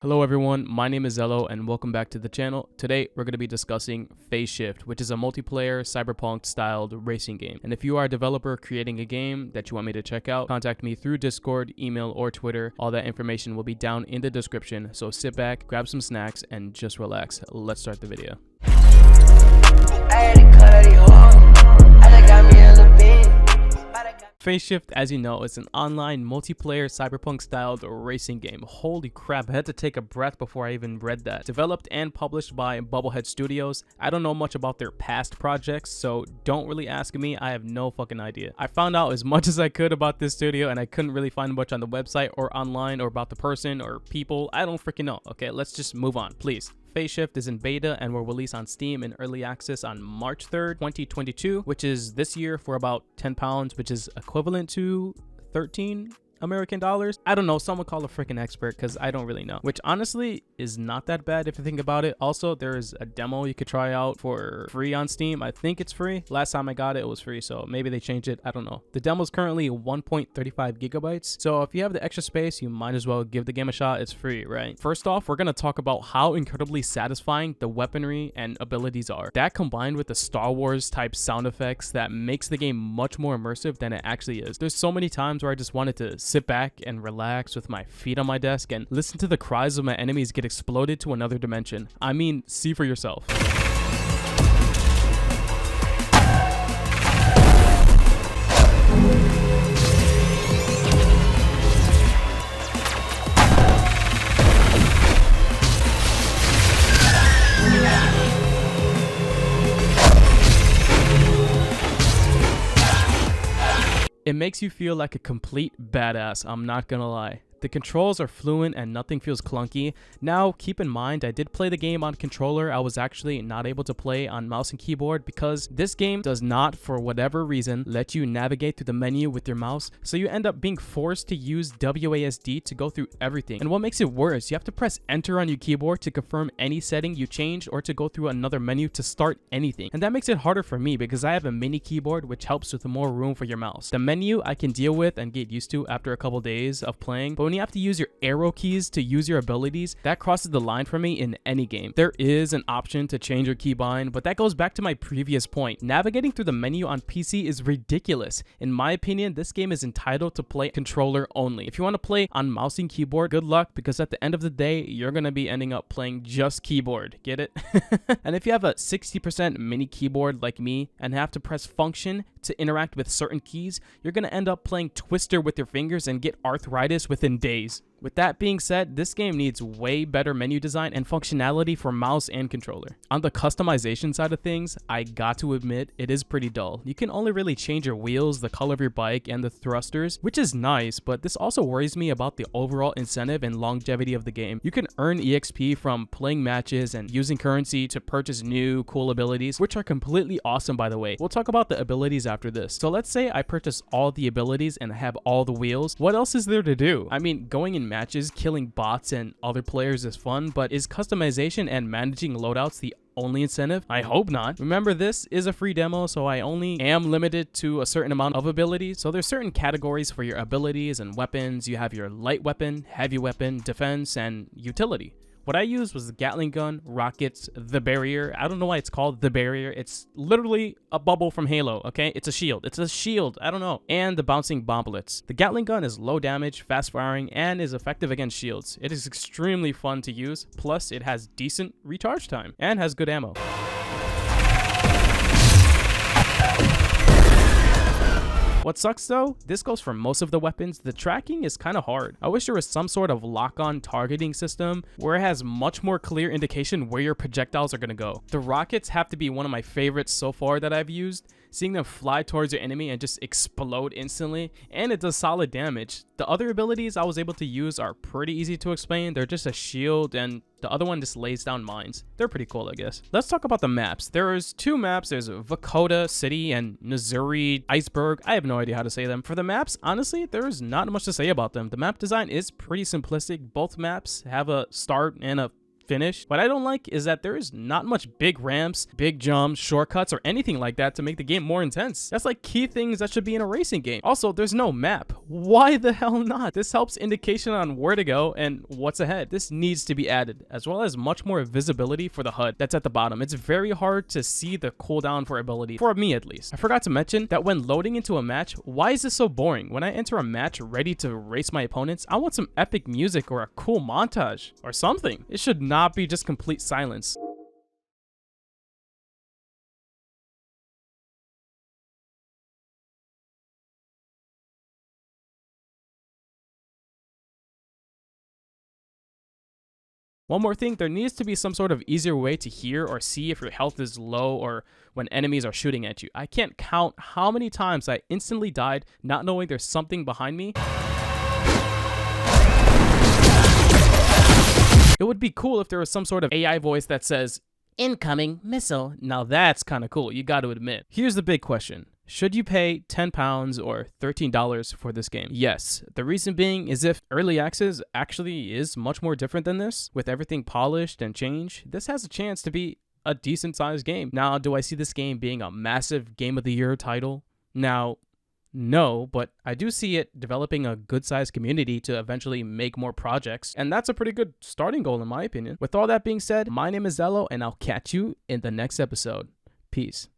Hello everyone, my name is Zello and welcome back to the channel. Today we're going to be discussing Phase Shift, which is a multiplayer cyberpunk styled racing game. And if you are a developer creating a game that you want me to check out, contact me through Discord, email, or Twitter. All that information will be down in the description, so sit back, grab some snacks, and just relax. Let's start the video. Phase Shift, as you know, is an online multiplayer cyberpunk styled racing game. Holy crap, I had to take a breath before I even read that. Developed and published by Bubblehead Studios. I don't know much about their past projects, so don't really ask me. I have no fucking idea. I found out as much as I could about this studio and I couldn't really find much on the website or online or about the person or people. I don't freaking know. Okay, let's just move on, please. Phase Shift is in beta and will release on Steam in early access on March 3rd, 2022, which is this year for about £10, which is equivalent to 13 American dollars. I don't know, someone call a freaking expert because I don't really know, which honestly is not that bad if you think about it. Also, there is a demo you could try out for free on Steam. I think it's free. Last time I got it, it was free, so maybe they changed it. I don't know. The demo is currently 1.35 gigabytes, so if you have the extra space, you might as well give the game a shot. It's free, right? First off, we're gonna talk about how incredibly satisfying the weaponry and abilities are. That combined with the Star Wars type sound effects that makes the game much more immersive than it actually is. There's so many times where I just wanted to sit back and relax with my feet on my desk and listen to the cries of my enemies get exploded to another dimension. I mean, see for yourself. It makes you feel like a complete badass, I'm not gonna lie. The controls are fluent and nothing feels clunky. Now, keep in mind, I did play the game on controller. I was actually not able to play on mouse and keyboard because this game does not, for whatever reason, let you navigate through the menu with your mouse. So you end up being forced to use WASD to go through everything. And what makes it worse, you have to press enter on your keyboard to confirm any setting you changed or to go through another menu to start anything. And that makes it harder for me because I have a mini keyboard which helps with more room for your mouse. The menu I can deal with and get used to after a couple days of playing, but when you have to use your arrow keys to use your abilities, that crosses the line for me in any game. There is an option to change your keybind, but that goes back to my previous point. Navigating through the menu on PC is ridiculous. In my opinion, this game is entitled to play controller only. If you want to play on mouse and keyboard, good luck, because at the end of the day, you're going to be ending up playing just keyboard. Get it? And if you have a 60% mini keyboard like me and have to press function to interact with certain keys, you're going to end up playing Twister with your fingers and get arthritis within days. With that being said, this game needs way better menu design and functionality for mouse and controller. On the customization side of things, I got to admit, it is pretty dull. You can only really change your wheels, the color of your bike, and the thrusters, which is nice, but this also worries me about the overall incentive and longevity of the game. You can earn EXP from playing matches and using currency to purchase new, cool abilities, which are completely awesome, by the way. We'll talk about the abilities after this. So let's say I purchase all the abilities and have all the wheels. What else is there to do? I mean, going in matches, killing bots and other players is fun, but is customization and managing loadouts the only incentive? I hope not. Remember, this is a free demo, so I only am limited to a certain amount of abilities. So there's certain categories for your abilities and weapons. You have your light weapon, heavy weapon, defense, and utility. What I used was the Gatling gun, rockets, the barrier. I don't know why it's called the barrier. It's literally a bubble from Halo, okay? It's a shield. It's a shield. I don't know. And the bouncing bomblets. The Gatling gun is low damage, fast firing, and is effective against shields. It is extremely fun to use. Plus, it has decent recharge time and has good ammo. What sucks though, this goes for most of the weapons, the tracking is kind of hard. I wish there was some sort of lock-on targeting system where it has much more clear indication where your projectiles are going to go. The rockets have to be one of my favorites so far that I've used. Seeing them fly towards your enemy and just explode instantly, and it does solid damage. The other abilities I was able to use are pretty easy to explain. They're just a shield, and the other one just lays down mines. They're pretty cool, I guess. Let's talk about the maps. There's two maps. There's Vokoda City and Missouri Iceberg. I have no idea how to say them. For the maps, honestly, there's not much to say about them. The map design is pretty simplistic. Both maps have a start and a finished. What I don't like is that there is not much big ramps, big jumps, shortcuts, or anything like that to make the game more intense. That's like key things that should be in a racing game. Also, there's no map. Why the hell not? This helps indication on where to go and what's ahead. This needs to be added, as well as much more visibility for the HUD that's at the bottom. It's very hard to see the cooldown for ability, for me at least. I forgot to mention that when loading into a match, why is this so boring? When I enter a match ready to race my opponents, I want some epic music or a cool montage or something. It should not be just complete silence. One more thing, there needs to be some sort of easier way to hear or see if your health is low or when enemies are shooting at you. I can't count how many times I instantly died not knowing there's something behind me. It would be cool if there was some sort of AI voice that says, "Incoming missile." Now that's kind of cool, you got to admit. Here's the big question. Should you pay £10 or $13 for this game? Yes. The reason being is if early access actually is much more different than this, with everything polished and changed, this has a chance to be a decent sized game. Now, do I see this game being a massive Game of the Year title? Now, no, but I do see it developing a good sized community to eventually make more projects, and that's a pretty good starting goal in my opinion. With all that being said, my name is Zello, and I'll catch you in the next episode. Peace.